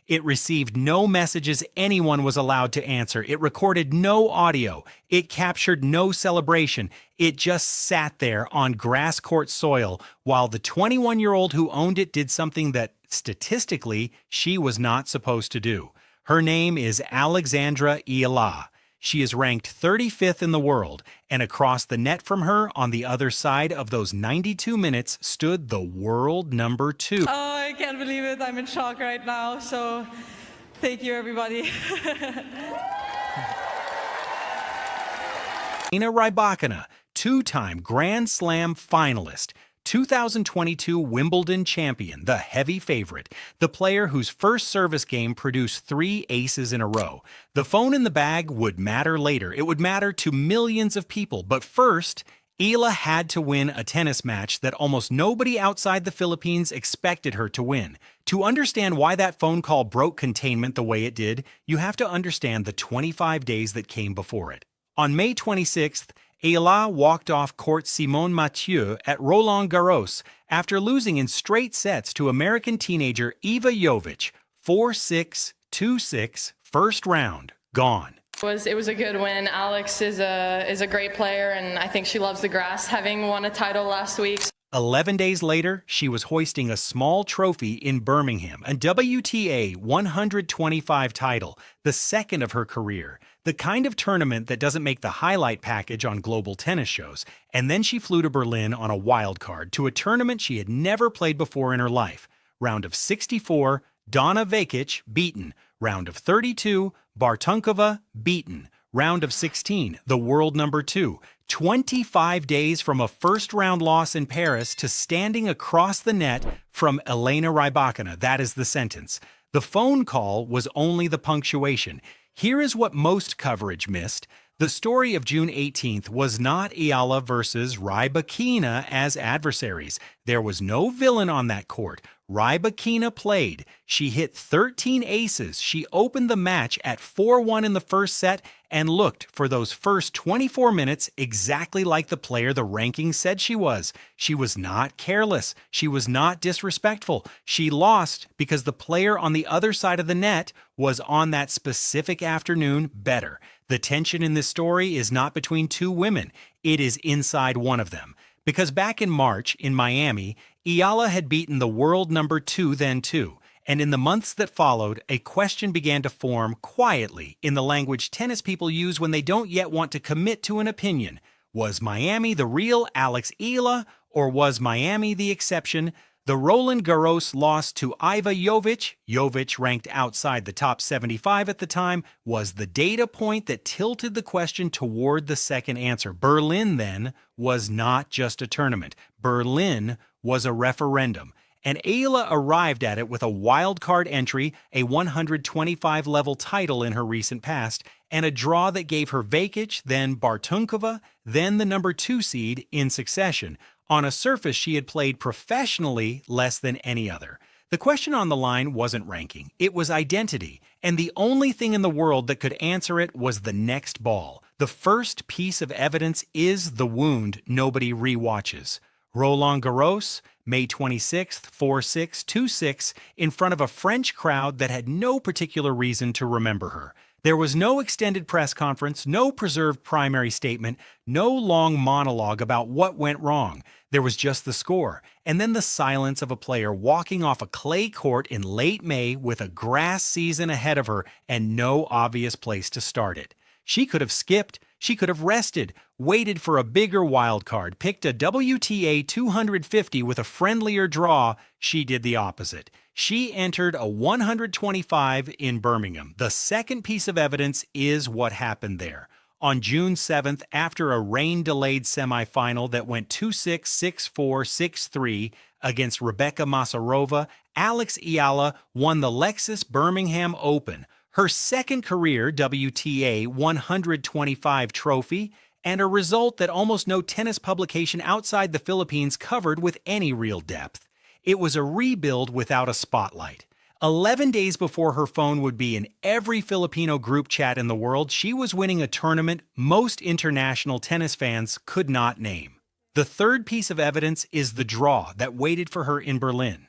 It received no messages anyone was allowed to answer. It recorded no audio. It captured no celebration. It just sat there on grass court soil while the 21-year-old who owned it did something that, statistically, she was not supposed to do. Her name is Alexandra Eala. She is ranked 35th in the world, and across the net from her, on the other side of those 92 minutes, stood the world number 2. Oh, I can't believe it. I'm in shock right now. So, thank you, everybody. Rybakina, two-time Grand Slam finalist, 2022 Wimbledon champion, the heavy favorite, the player whose first service game produced 3 aces in a row. The phone in the bag would matter later. It would matter to millions of people. But first, Eala had to win a tennis match that almost nobody outside the Philippines expected her to win. To understand why that phone call broke containment the way it did, you have to understand the 25 days that came before it. On May 26th, Eala walked off court Simone Mathieu at Roland Garros after losing in straight sets to American teenager Iva Jovic, 4-6, 2-6, first round, gone. It was a good win. Alex is a great player, and I think she loves the grass, having won a title last week. 11 days later, she was hoisting a small trophy in Birmingham, a WTA 125 title, the second of her career, the kind of tournament that doesn't make the highlight package on global tennis shows. And then she flew to Berlin on a wild card to a tournament she had never played before in her life. Round of 64, Donna Vekic, beaten. Round of 32, Bartunkova, beaten. Round of 16, the world number 2. 25 days from a first-round loss in Paris to standing across the net from Elena Rybakina. That is the sentence. The phone call was only the punctuation. Here is what most coverage missed. The story of June 18th was not Eala versus Rybakina as adversaries. There was no villain on that court. Rybakina played. She hit 13 aces. She opened the match at 4-1 in the first set and looked for those first 24 minutes exactly like the player the rankings said she was. She was not careless. She was not disrespectful. She lost because the player on the other side of the net was on that specific afternoon better. The tension in this story is not between two women. It is inside one of them. Because back in March, in Miami, Eala had beaten the world number 2 then too, and in the months that followed, a question began to form quietly in the language tennis people use when they don't yet want to commit to an opinion. Was Miami the real Alex Eala, or was Miami the exception? The Roland Garros loss to Iva Jovic, Jovic ranked outside the top 75 at the time, was the data point that tilted the question toward the second answer. Berlin, then, was not just a tournament. Berlin was a referendum. And Eala arrived at it with a wild card entry, a 125-level title in her recent past, and a draw that gave her Vekic, then Bartunkova, then the number 2 seed in succession, on a surface she had played professionally less than any other. The question on the line wasn't ranking, it was identity, and the only thing in the world that could answer it was the next ball. The first piece of evidence is the wound nobody rewatches. Roland Garros, May 26th, 4-6, 2-6, in front of a French crowd that had no particular reason to remember her. There was no extended press conference, no preserved primary statement, no long monologue about what went wrong. There was just the score, and then the silence of a player walking off a clay court in late May with a grass season ahead of her and no obvious place to start it. She could have skipped, she could have rested, waited for a bigger wild card, picked a WTA 250 with a friendlier draw. She did the opposite. She entered a 125 in Birmingham. The second piece of evidence is what happened there. On June 7th, after a rain-delayed semifinal that went 2-6, 6-4, 6-3 against Rebecca Masarova, Alex Eala won the Lexus Birmingham Open, her second career WTA 125 trophy, and a result that almost no tennis publication outside the Philippines covered with any real depth. It was a rebuild without a spotlight. 11 days before her phone would be in every Filipino group chat in the world, she was winning a tournament most international tennis fans could not name. The third piece of evidence is the draw that waited for her in Berlin.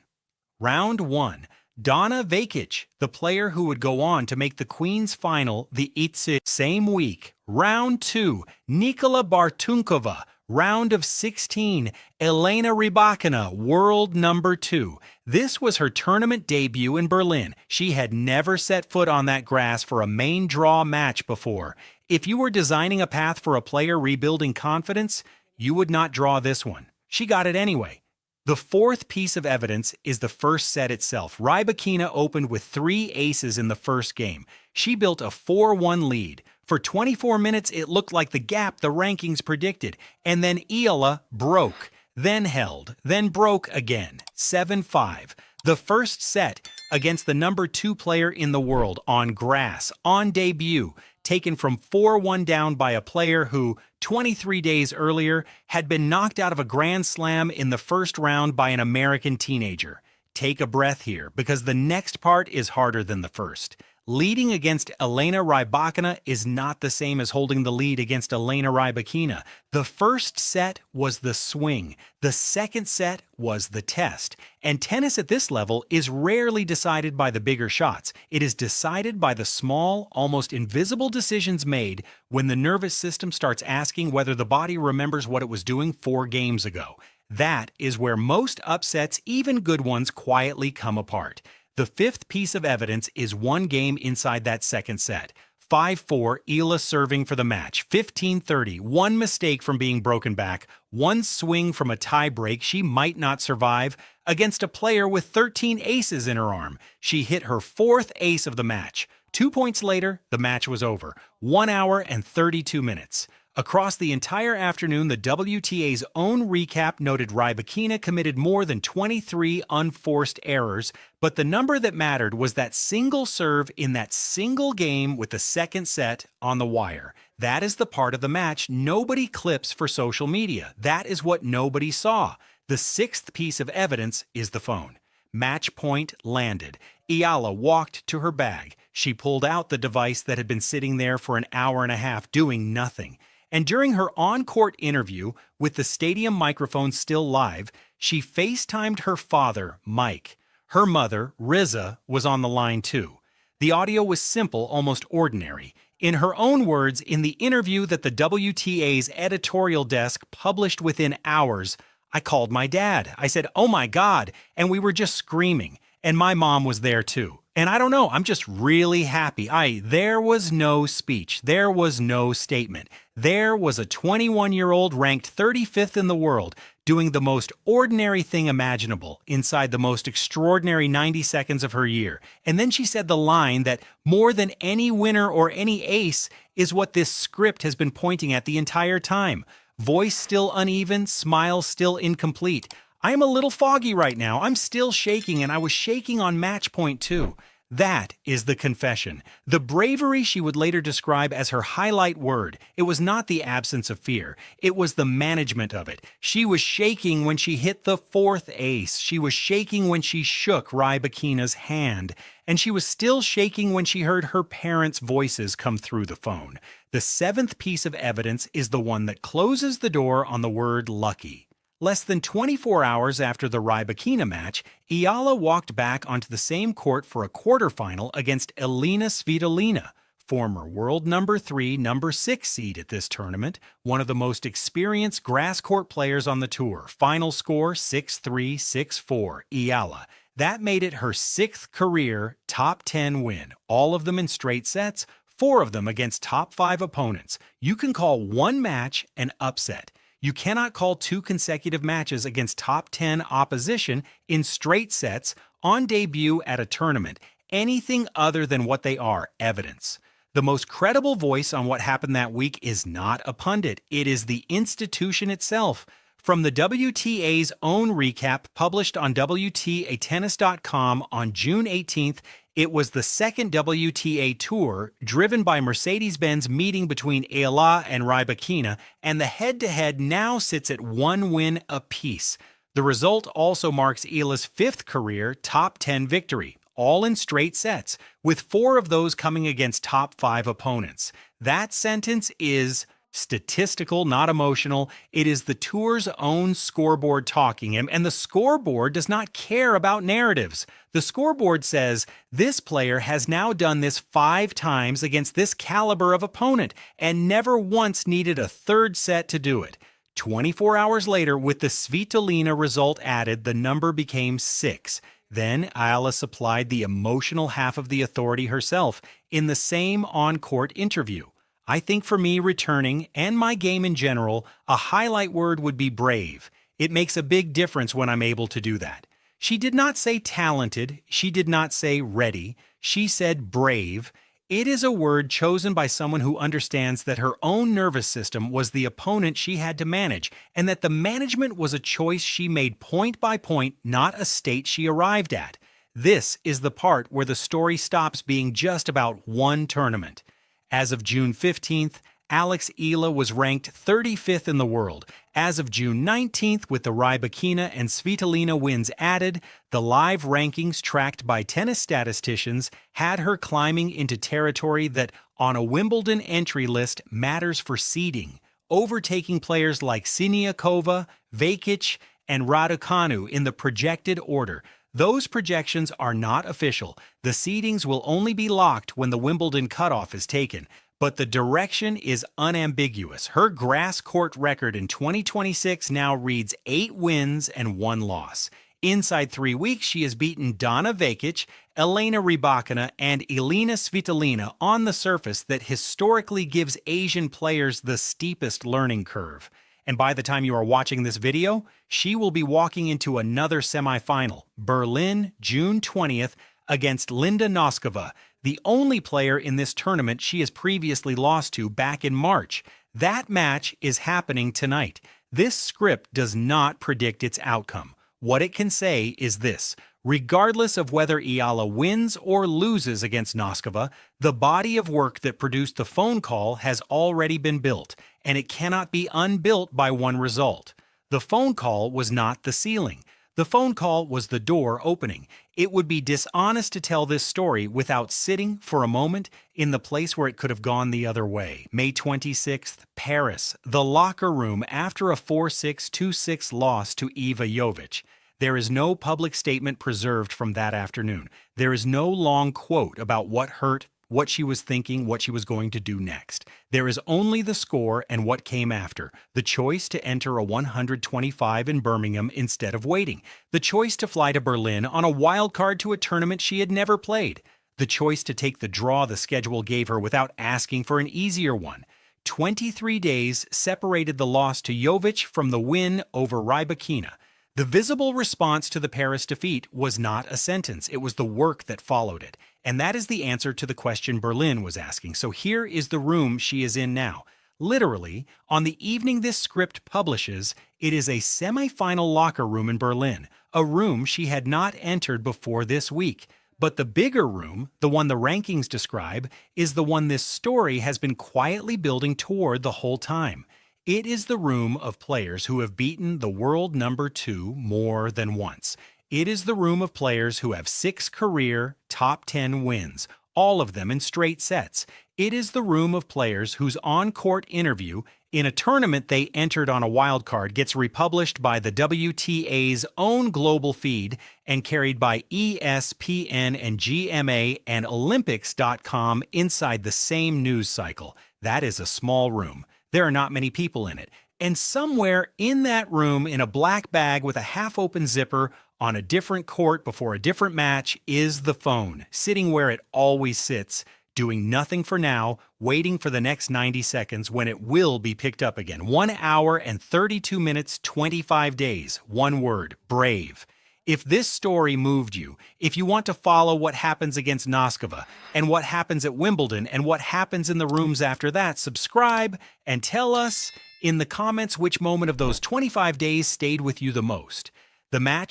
Round 1. Donna Vekic, the player who would go on to make the Queen's final the ITSE same week. Round 2, Nikola Bartunkova. Round of 16, Elena Rybakina, world number 2. This was her tournament debut in Berlin. She had never set foot on that grass for a main draw match before. If you were designing a path for a player rebuilding confidence, you would not draw this one. She got it anyway. The fourth piece of evidence is the first set itself. Rybakina opened with 3 aces in the first game. She built a 4-1 lead. For 24 minutes, it looked like the gap the rankings predicted. And then Eala broke, then held, then broke again. 7-5. The first set against the number 2 player in the world on grass, on debut, taken from 4-1 down by a player who, 23 days earlier, had been knocked out of a Grand Slam in the first round by an American teenager. Take a breath here, because the next part is harder than the first. Leading against Elena Rybakina is not the same as holding the lead against Elena Rybakina. The first set was the swing. The second set was the test. And tennis at this level is rarely decided by the bigger shots. It is decided by the small, almost invisible decisions made when the nervous system starts asking whether the body remembers what it was doing 4 games ago. That is where most upsets, even good ones, quietly come apart. The fifth piece of evidence is 1 game inside that second set. 5-4, Eala serving for the match. 15-30, 1 mistake from being broken back, 1 swing from a tie break she might not survive against a player with 13 aces in her arm. She hit her 4th ace of the match. 2 points later, the match was over. 1 hour and 32 minutes. Across the entire afternoon, the WTA's own recap noted Rybakina committed more than 23 unforced errors, but the number that mattered was that single serve in that single game with the second set on the wire. That is the part of the match nobody clips for social media. That is what nobody saw. The 6th piece of evidence is the phone. Match point landed. Eala walked to her bag. She pulled out the device that had been sitting there for an hour and a half doing nothing. And during her on-court interview, with the stadium microphone still live, she FaceTimed her father, Mike. Her mother, Riza, was on the line too. The audio was simple, almost ordinary. In her own words, in the interview that the WTA's editorial desk published within hours, I called my dad. I said, "Oh my God," and we were just screaming. And my mom was there too. And I don't know, I'm just really happy. There was no speech. There was no statement. There was a 21-year-old ranked 35th in the world doing the most ordinary thing imaginable inside the most extraordinary 90 seconds of her year. And then she said the line that more than any winner or any ace is what this script has been pointing at the entire time. Voice still uneven, smile still incomplete. I am a little foggy right now. I'm still shaking, and I was shaking on match point too. That is the confession. The bravery she would later describe as her highlight word. It was not the absence of fear. It was the management of it. She was shaking when she hit the 4th ace. She was shaking when she shook Rybakina's hand. And she was still shaking when she heard her parents' voices come through the phone. The 7th piece of evidence is the one that closes the door on the word lucky. Less than 24 hours after the Rybakina match, Eala walked back onto the same court for a quarterfinal against Elena Svitolina, former world number 3, number 6 seed at this tournament, one of the most experienced grass court players on the tour. Final score 6-3, 6-4, Eala. That made it her 6th career top 10 win, all of them in straight sets, 4 of them against top 5 opponents. You can call one match an upset. You cannot call 2 consecutive matches against top 10 opposition in straight sets on debut at a tournament anything other than what they are, evidence. The most credible voice on what happened that week is not a pundit. It is the institution itself. From the WTA's own recap published on WTAtennis.com on June 18th, it was the second WTA tour driven by Mercedes-Benz meeting between Eala and Rybakina, and the head-to-head now sits at 1 win apiece. The result also marks Eala's 5th career top 10 victory, all in straight sets, with 4 of those coming against top 5 opponents. That sentence is Statistical, not emotional. It is the tour's own scoreboard talking him, and the scoreboard does not care about narratives. The scoreboard says, this player has now done this 5 times against this caliber of opponent, and never once needed a third set to do it. 24 hours later, with the Svitolina result added, the number became 6. Then Eala supplied the emotional half of the authority herself in the same on-court interview. I think for me returning, and my game in general, a highlight word would be brave. It makes a big difference when I'm able to do that. She did not say talented, she did not say ready, she said brave. It is a word chosen by someone who understands that her own nervous system was the opponent she had to manage, and that the management was a choice she made point by point, not a state she arrived at. This is the part where the story stops being just about one tournament. As of June 15th, Eala was ranked 35th in the world. As of June 19th, with the Rybakina and Svitolina wins added, the live rankings tracked by tennis statisticians had her climbing into territory that, on a Wimbledon entry list, matters for seeding, overtaking players like Siniakova, Vekic, and Raducanu in the projected order. Those projections are not official. The seedings will only be locked when the Wimbledon cutoff is taken. But the direction is unambiguous. Her grass court record in 2026 now reads 8 wins and 1 loss. Inside 3 weeks, she has beaten Donna Vekic, Elena Rybakina, and Elina Svitolina on the surface that historically gives Asian players the steepest learning curve. And by the time you are watching this video, she will be walking into another semifinal, Berlin, June 20th, against Linda Noskova, the only player in this tournament she has previously lost to back in March. That match is happening tonight. This script does not predict its outcome. What it can say is this: regardless of whether Eala wins or loses against Noskova, the body of work that produced the phone call has already been built, and it cannot be unbuilt by one result. The phone call was not the ceiling. The phone call was the door opening. It would be dishonest to tell this story without sitting for a moment in the place where it could have gone the other way. May 26th, Paris, the locker room after a 4-6, 2-6 loss to Iva Jovic. There is no public statement preserved from that afternoon. There is no long quote about what hurt, what she was thinking, what she was going to do next. There is only the score and what came after. The choice to enter a 125 in Birmingham instead of waiting. The choice to fly to Berlin on a wild card to a tournament she had never played. The choice to take the draw the schedule gave her without asking for an easier one. 23 days separated the loss to Jovic from the win over Rybakina. The visible response to the Paris defeat was not a sentence, it was the work that followed it. And that is the answer to the question Berlin was asking. So here is the room she is in now. Literally, on the evening this script publishes, it is a semi-final locker room in Berlin, a room she had not entered before this week. But the bigger room, the one the rankings describe, is the one this story has been quietly building toward the whole time. It is the room of players who have beaten the world number 2 more than once. It is the room of players who have 6 career top 10 wins, all of them in straight sets. It is the room of players whose on-court interview in a tournament they entered on a wild card gets republished by the WTA's own global feed and carried by ESPN and GMA and Olympics.com inside the same news cycle. That is a small room. There are not many people in it. And somewhere in that room, in a black bag with a half-open zipper, on a different court before a different match, is the phone, sitting where it always sits, doing nothing for now, waiting for the next 90 seconds when it will be picked up again. 1 hour and 32 minutes, 25 days. One word: brave. If this story moved you, if you want to follow what happens against Noskova, and what happens at Wimbledon, and what happens in the rooms after that, subscribe and tell us in the comments which moment of those 25 days stayed with you the most. The match